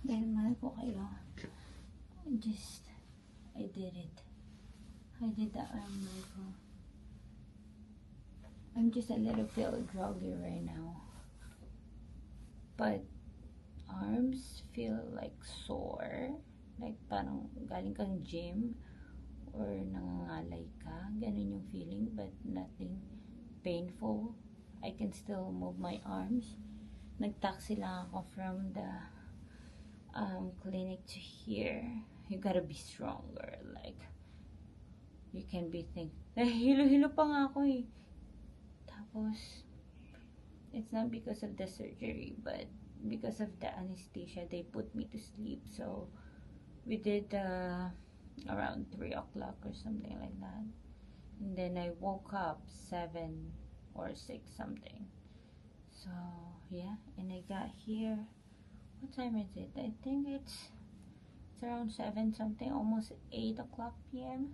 Dahil mahal ko kayo. I did it. I did the arm miracle. I'm just a little feel groggy right now. But arms feel like sore. Like parang galing kang gym or nangangalay ka. Ganun yung feeling, but nothing painful. I can still move my arms. Nag-taxi lang ako from the clinic to here. You gotta be stronger. Like, you can be hilo-hilo pa nga ako eh. Tapos, it's not because of the surgery, but because of the anesthesia, they put me to sleep. So, we did around 3 o'clock or something like that. And then I woke up 7 or 6 something. So, yeah. And I got here. What time is it? I think it's around 7 something, almost 8 o'clock p.m.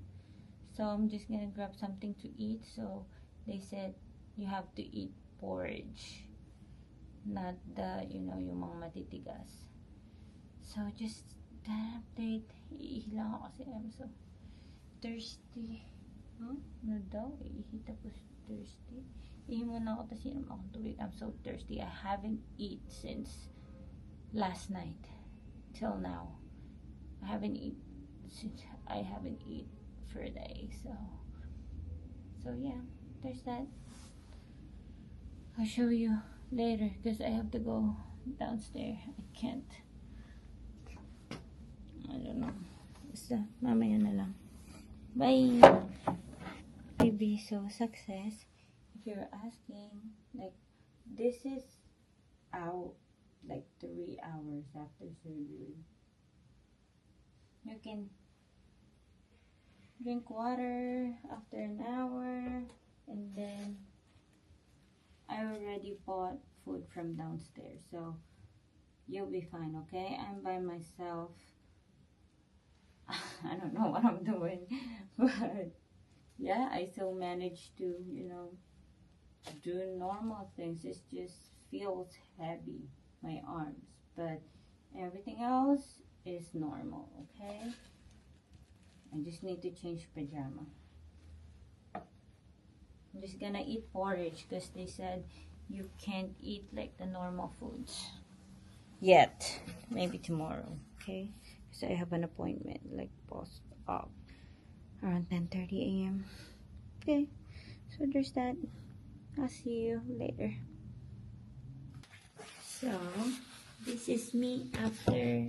So, I'm just gonna grab something to eat. So, they said, you have to eat porridge. Not the, yung mga matitigas. So, just that update. Iihi lang ako kasi I'm so thirsty. Ano daw? Iihi tapos thirsty. Iihi muna ako tapos inom akong tubig. I'm so thirsty. I haven't eat since last night. Till now. I haven't eat for a day. So yeah. There's that. I'll show you later because I have to go downstairs. I can't. I don't know. Basta, mamaya na lang. Bye! Baby, so success. If you're asking, like, this is out, like, 3 hours after surgery. You can drink water after an hour, and then I already bought food from downstairs, so you'll be fine, okay? I'm by myself. I don't know what I'm doing, but yeah, I still managed to, do normal things. It just feels heavy, my arms, but everything else is normal, okay? I just need to change pajama. I'm just gonna eat porridge because they said you can't eat like the normal foods yet. Maybe tomorrow, okay? So I have an appointment like post-op around 10:30 a.m. Okay, so there's that. I'll see you later. So this is me after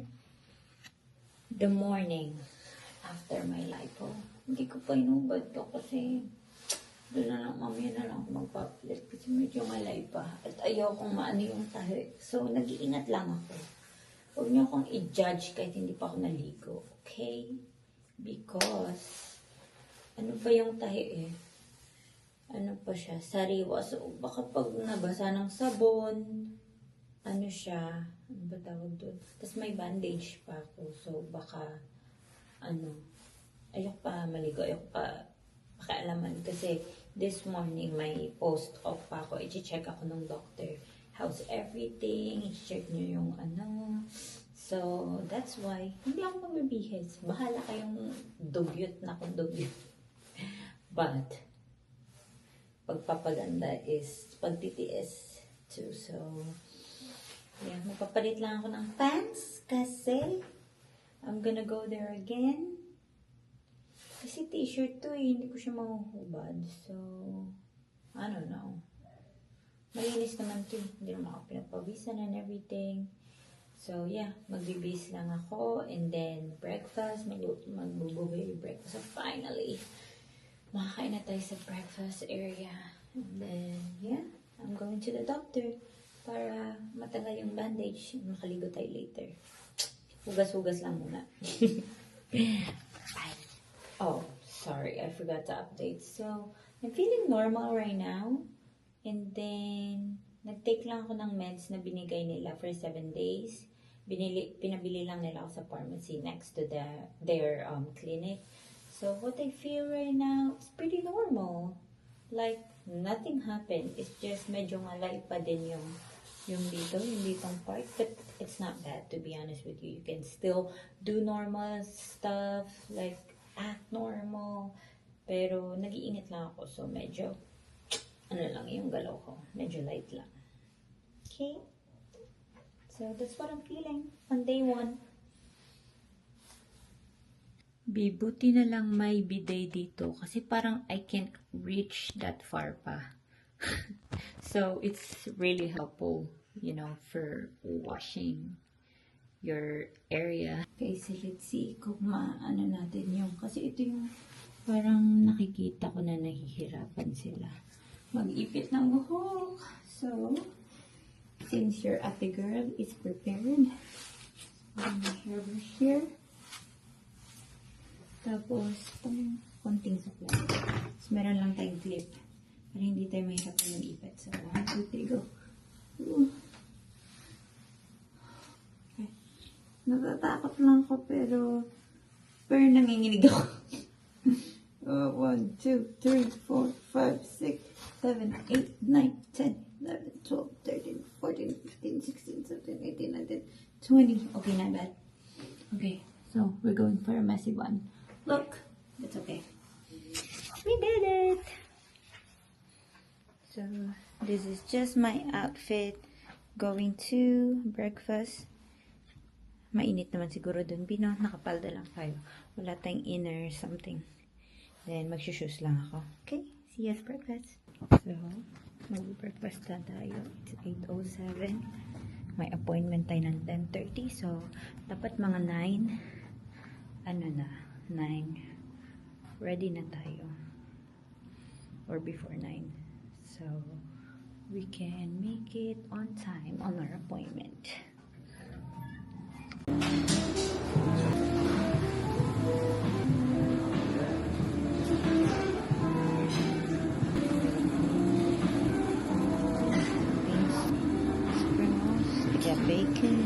the morning, after my lipo. Hindi ko pa inubad to kasi doon na lang, mamaya na lang ako magpapalit kasi medyo malay pa at ayaw kong maano yung tahi. So nag-iingat lang ako. Huwag niyo akong i-judge kahit hindi pa ako naligo. Okay? Because, ano pa yung tahi eh? Ano pa siya? Sariwa. So, baka pag nabasa ng sabon, ano siya? Ano ba tawag doon? Tapos may bandage pa ako. So, baka, ayok pa maligo. Ayok pa pakialaman. Kasi, this morning, may post-op pa ako. I-check ako ng doctor. How's everything? I-check nyo yung So, that's why, hindi ako magbibihis. Bahala kayong dugyot na kung dugyot. But, pagpapaganda is pagtitiis too. So, yeah, magpapalit lang ako ng pants kasi I'm gonna go there again. Kasi t-shirt to eh, hindi ko siya mahuhubad. So, I don't know. Malinis naman to. Hindi naman ako pinagpawisan and everything. So, yeah. Magbibis lang ako. And then, breakfast. Magbubuhay breakfast. So, finally, makakain na tayo sa breakfast area. And then, yeah. I'm going to the doctor para matanggal yung bandage. Makaligo tayo later. Hugas-hugas lang muna. Bye. Oh, sorry. I forgot to update. So, I'm feeling normal right now. And then, nag-take lang ako ng meds na binigay nila for 7 days. Pinabili lang nila ako sa pharmacy next to their clinic. So, what I feel right now is pretty normal. Like, nothing happened. It's just medyo ngalay pa din yung ditong part. But it's not bad, to be honest with you. You can still do normal stuff, like act normal. Pero nag-iinit lang ako, so medyo, ano lang yung galaw ko. Medyo light lang. Okay? So that's what I'm feeling on day 1. Bibuti na lang may bidet dito kasi parang I can't reach that far pa. So it's really helpful, you know, for washing your area. Okay, so let's see kung maano natin yung, kasi ito yung parang nakikita ko na nahihirapan sila mag-ipit ng buhok. So, since your ate girl is prepared, hairbrush here. Tapos, pang konting supply. So, meron lang tayong clip. Para hindi tayo mahirapan mag-ipit. So, 1, 2, 3, go. Okay. Natatakot lang ako, pero nanginginig ako. 1, 2, 3, 4, 5, 6, 7, 8, 9, 10, 11, 12, 13, 14, 15, 16, 17, 18, 19, 20. Okay, not bad. Okay, so we're going for a messy one. Look, it's okay. We did it! So, this is just my outfit going to breakfast. Mainit naman siguro dun, Bino. Nakapalda lang tayo. Wala tayong inner something. Then, magsushoes lang ako. Okay, see you at breakfast. So, mag-breakfast na tayo. It's 8:07. May appointment tayo ng 10:30. So, dapat mga 9. Ano na? 9. Ready na tayo. Or before 9. So, we can make it on time on our appointment. Bacon.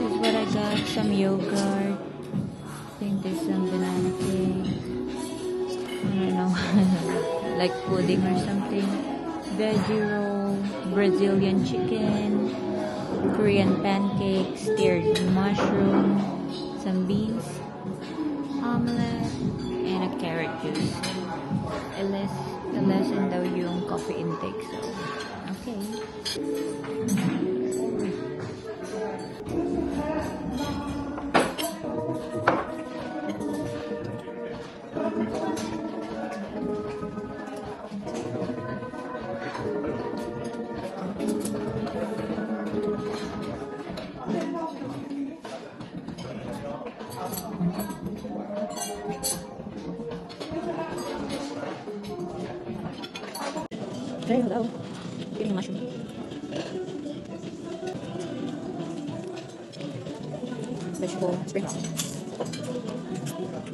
This is what I got. Some yogurt. I think there's some banana cake. I don't know. Like pudding or something. Veggie roll. Brazilian chicken. Korean pancake. Steamed mushroom. Some beans. Omelette. And a carrot juice. Lessen daw yung coffee intake. So, okay. Hey, hello. Eating mushroom. Vegetable spring.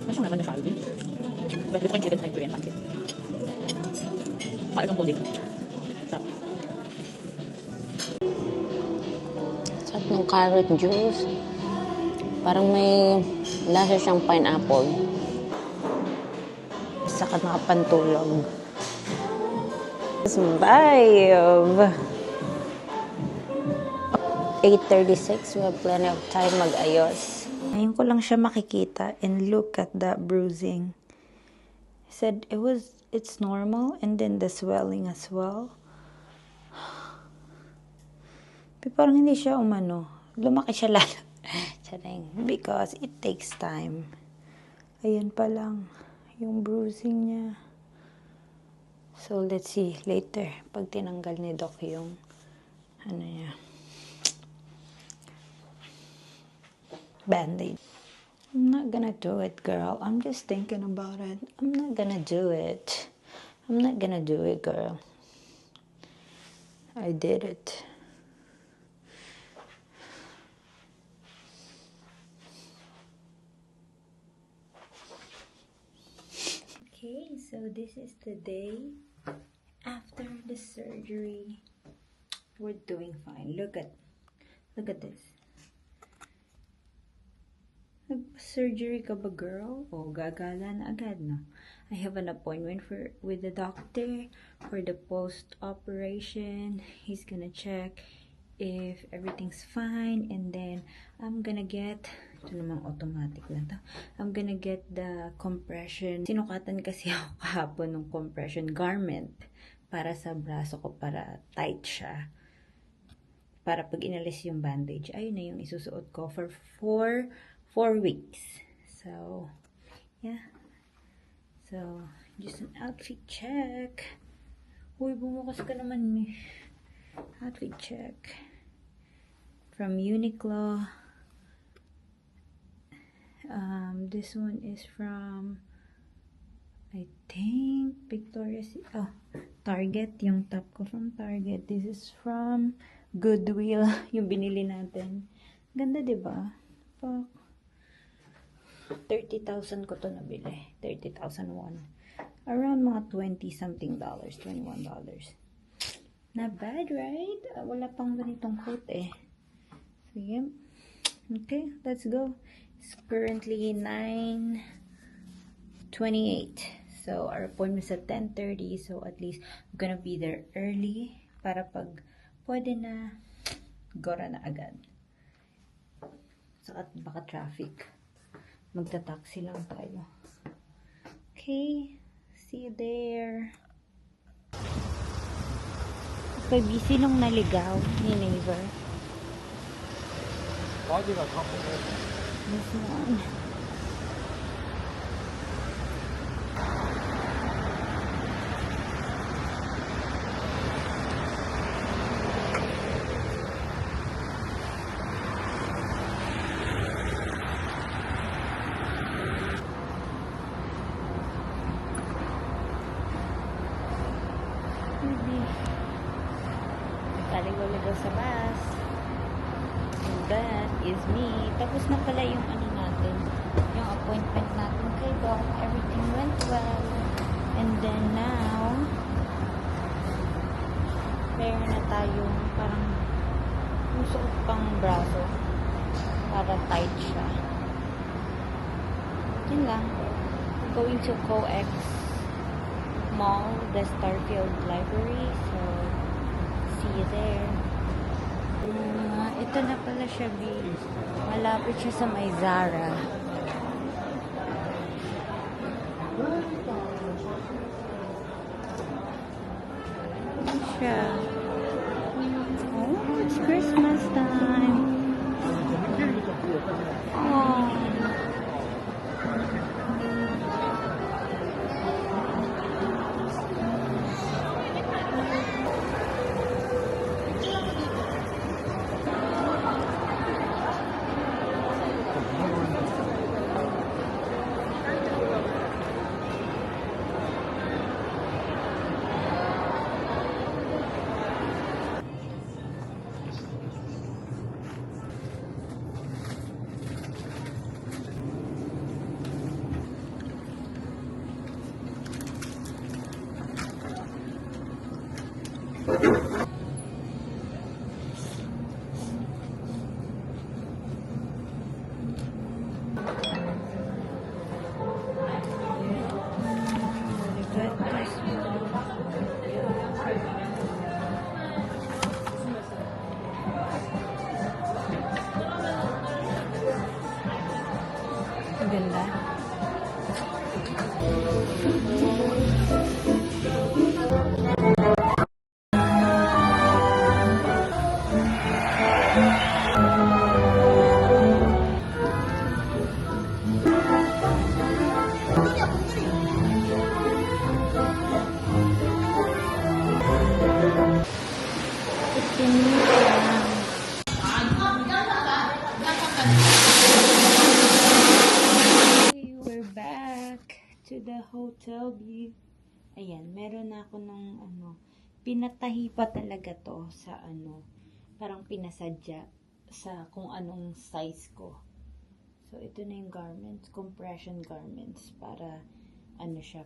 Mushroom naman na siya. But ito yung chicken and Korean pancake. Kaya itong pudding. Sarap. Sarap ng carrot juice. Parang may lasa siyang pineapple. Saka nakapantulog. Vibe! 8:36, we have plenty of time mag-ayos. Ngayon ko lang siya makikita and look at that bruising. He said it's normal and then the swelling as well. Pero parang hindi siya umano. Lumaki siya lalo. Because it takes time. Ayan pa lang yung bruising niya. So, let's see later pag tinanggal ni Doc yung ano niya, Band-Aid. I'm not gonna do it, girl. I'm just thinking about it. I'm not gonna do it. I'm not gonna do it, girl. I did it. Okay, so this is the day after the surgery. We're doing fine. Look at this. Nag-surgery ka ba, girl? O gagala na agad, no? I have an appointment with the doctor for the post-operation. He's gonna check if everything's fine, and then I'm gonna get, ito namang automatic lang to, I'm gonna get the compression. Sinukatan kasi ako kahapon ng compression garment para sa braso ko, para tight siya. Para pag inalis yung bandage, ayun na yung isusuot ko for 4 weeks. So, yeah. So, just an outfit check. Uy, bumukas ka naman eh. Outfit check. From Uniqlo. This one is from, I think, Victoria's. Oh, Target. Yung top ko from Target. This is from Goodwill. Yung binili natin. Ganda, diba? Fuck. 30,000 ko to nabili. 30,000 won. Around mga 20 something dollars. $21. Not bad, right? Wala pang ganitong coat eh. So, yeah. Okay, let's go. It's currently 9:28. So, our appointment's at 10:30. So, at least I'm gonna be there early para pag pwede na gora na agad. So, at baka traffic. Magta-taxi lang tayo. Okay. See you there. Kay busy nung naligaw ni neighbor. This one. Kaligaw-ligaw sa bus. And that is me. Tapos na pala yung ano natin, yung appointment natin kay Doc. Everything went well. And then now, meron na tayong parang susuot pang braso para tight siya. Yun lang. Going to COEX Mall, the Starfield Library. So, see you there. Ito na pala siya, B. Malapit siya sa may Zara. Siya. Oh, it's Christmas time. Oh. Ang ganda. Sinigang. Okay, we're back to the hotel view. Ayan, meron na ako ng pinatahi pa talaga to sa parang pinasadya sa kung anong size ko. So, ito na yung garments, compression garments, para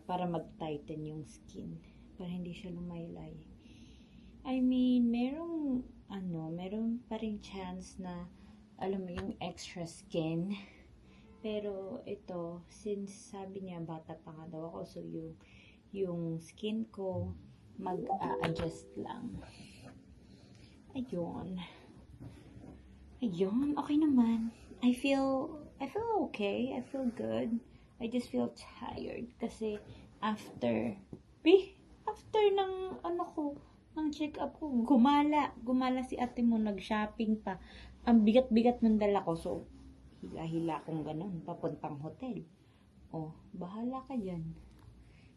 para mag-tighten yung skin, para hindi siya lumaylay. I mean, meron pa rin chance na, alam mo, yung extra skin. Pero, ito, since sabi niya, bata pa nga daw ako, so yung skin ko, mag-a-adjust lang. Ayun, okay naman. I feel okay. I feel good. I just feel tired kasi after ng ng check-up ko, gumala si ate mo, nag-shopping pa. Ang bigat-bigat ng dala ko, so hila-hila kong ganun, papuntang hotel. Oh, bahala ka dyan.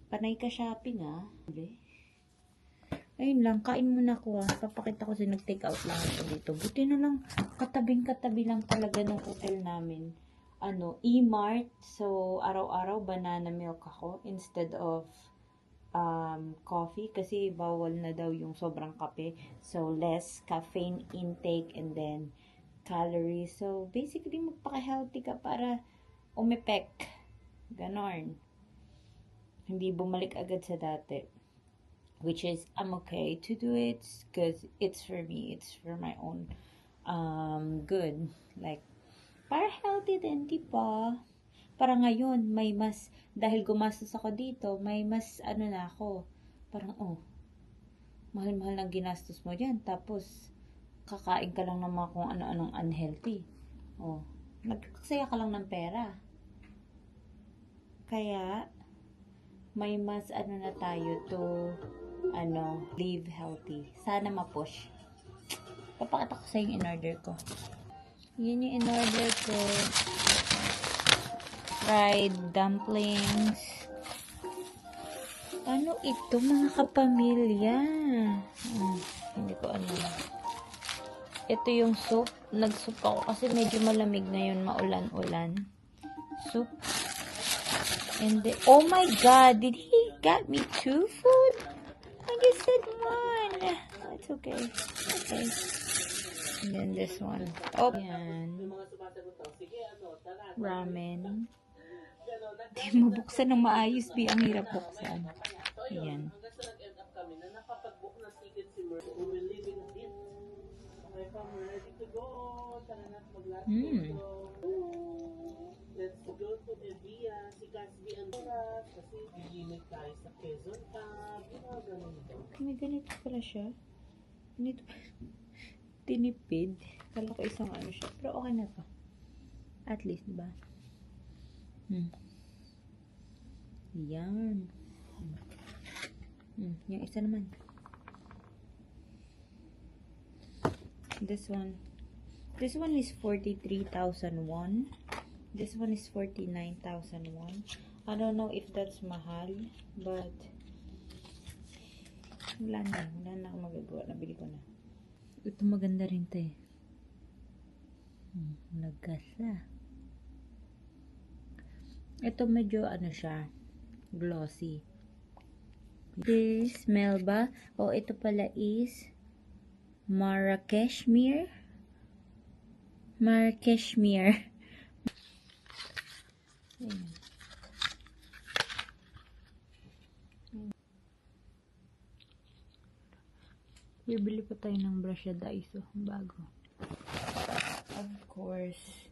Panay ka shopping, ah. Ayun lang, kain muna ko, ah. Papakita ko si nag-take out lang ako dito. Buti na lang, katabing-katabi lang talaga ng hotel namin. E-Mart. So, araw-araw banana milk ako instead of coffee kasi bawal na daw yung sobrang kape. So, less caffeine intake and then calories. So, basically, magpaka-healthy ka para umepek. Ganon. Hindi bumalik agad sa dati. Which is, I'm okay to do it because it's for me. It's for my own good. Like, para healthy din, diba? Para ngayon, may mas, dahil gumastos ako dito, may mas, na ako. Parang, mahal-mahal ng ginastos mo dyan. Tapos, kakain ka lang ng mga kung ano-anong unhealthy. Nagkasaya ka lang ng pera. Kaya, may mas, na tayo to, live healthy. Sana ma-push. Papakita ko sa yung in-order ko. Yan yung in-order ko. Fried dumplings. Ano ito, mga kapamilya? Hindi ko alam. Ito yung soup. Nag-soup ako kasi medyo malamig na yun, maulan-ulan. Soup. And then, oh my God! Did he got me 2 food? I just said 1. It's okay. Okay. And then this one. Oh, yan. Ramen. Di mabuksan ng maayos, di. Ang hirap buksan. Ayan. Let's go to Evia, si Casby and Doras, kasi giginig tayo sa Quezon Cab, ganun ito. May ganito pala siya. Ganito tinipid. Kala ko isang siya. Pero okay na to. At least, diba? Yan. Yung isa naman. This one is 43,000 won. This one is 49,000 won. I don't know if that's mahal, but wala na akong magagawa. Nabili ko na. Ito maganda rin to, eh. Nagkasa. Ito medyo siya, glossy. This Melba. Ito pala is Marrakeshmere. Ayan. Bibili pa tayo ng brush sa Daiso. Bago. Of course.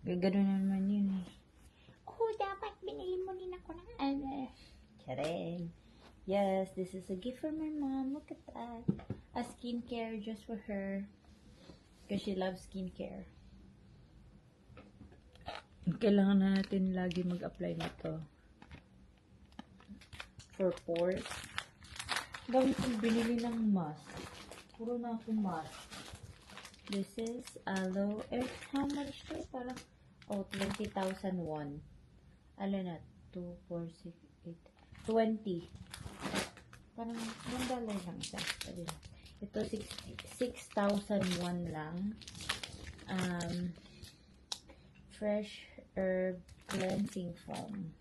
Gagano naman yun, eh. Dapat binili mo din ako ng Charing. Yes, this is a gift for my mom. Look at that. A skincare just for her. Because she loves skincare. Kailangan na natin lagi mag-apply nito. For pores. Gawin kong binili ng mask. Puro na akong mask. This is aloe. How much to? Parang, 20,000 won. Na? 2, 4, 6, 8, 20. Parang $1 lang isa. Ito, 6,001 lang. Fresh herb cleansing foam.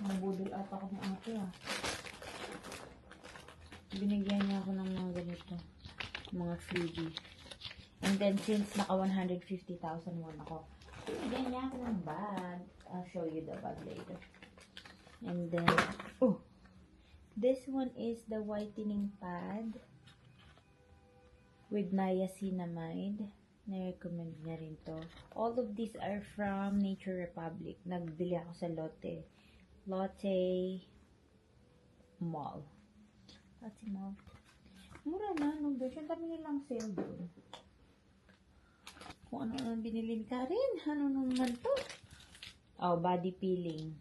Nabudol ata ako ng ate ah. Binigyan niya ako ng mga ganito. Mga freebie. And then, since naka 150,000 won ako, binigyan niya ako ng bag. I'll show you the bag later. And then, oh! This one is the whitening pad with niacinamide. Na-recommend niya rin to. All of these are from Nature Republic. Nagbili ako sa Lotte Mall. Lotte Mall. Mura na, no besh. Ang dami nilang sale doon. Kung ano ang binili ka rin. Ano naman to? Oh, body peeling.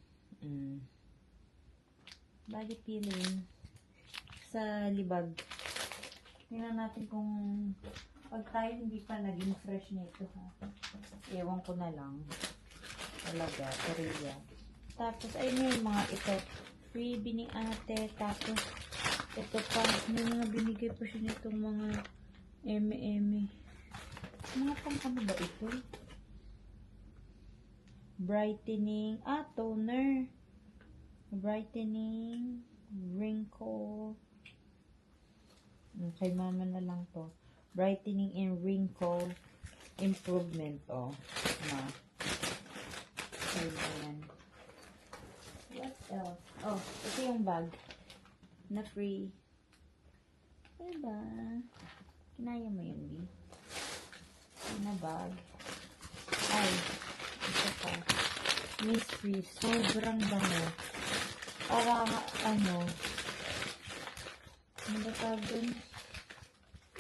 Body peeling sa libag. Tingnan natin kung pag tayo hindi pa naging fresh nito ha. Ewan ko na lang. Talaga, Korea. Tapos, ayun yung mga ito. Freebie ni ate. Tapos, ito pa. May mga binigay pa siya nitong mga eme-eme. Mga pang ano ba ito? Brightening. Toner. Brightening. Wrinkle. Kay mama na lang to. Brightening and wrinkle improvement. Oh. Na. Ayan. What else? Oh, ito yung bag. Na free. Diba? Kinaya mo yun, B. Na bag. Ay. Ito pa. Mystery. Sobrang bango. Para, ano ba tawag dun?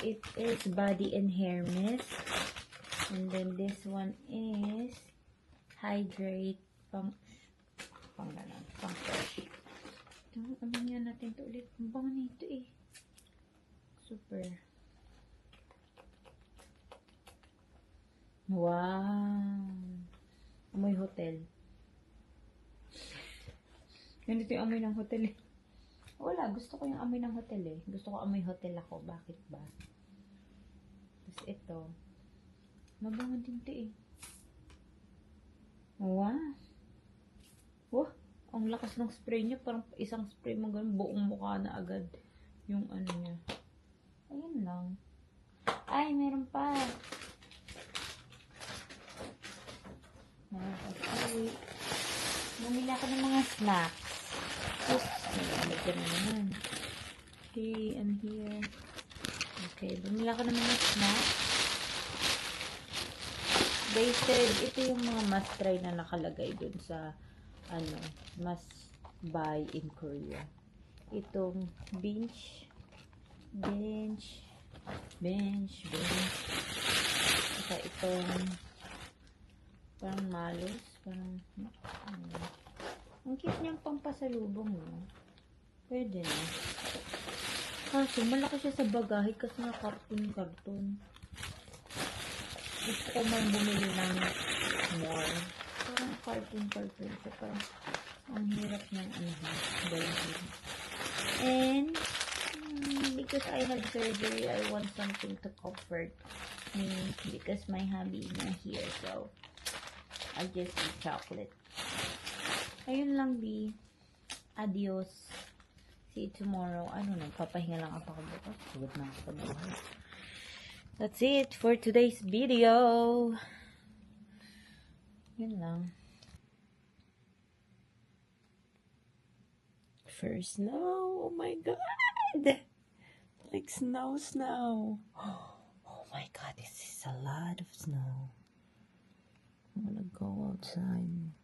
It is body and hair mist. And then this one is hydrate pang fresh. Ito, amin natin to ulit. Ang bango nito eh. Super. Wow. Amoy hotel. Ganito yung amoy ng hotel eh. Wala, gusto ko yung amoy ng hotel eh. Gusto ko amoy hotel ako. Bakit ba? Tapos ito. Mabango din ito eh. Wow. Wah, ang lakas ng spray niya. Parang isang spray mo ganun, buong mukha na agad. Yung ano niya. Ayun lang. Ay, meron pa. Meron pa. Ay, bumili ako ng mga snacks. Oops. Nalagyan na naman. Okay, I'm here. Okay, bumili ako ng mga snacks. They said, ito yung mga must try na nakalagay dun sa, ano, must buy in Korea. Itong bench. Saka itong, parang malos. Parang, ang cute niyang pampasalubong, no? Pwede na. Kaso, malaki siya sa bagahe kasi nga karton. Gusto ko man bumili ng more. Parang carton siya. Parang, ang hirap ng gawin. And, because I had surgery, I want something to comfort me because my hubby is not here. So, I just eat chocolate. Ayun lang, B. Adios. See you tomorrow. Ano na, papahinga lang ako bukas. Sugod na ako bukas. That's it for today's video. Yun lang. First snow. Oh my God. Like snow. Oh my God, this is a lot of snow. I'm gonna go outside.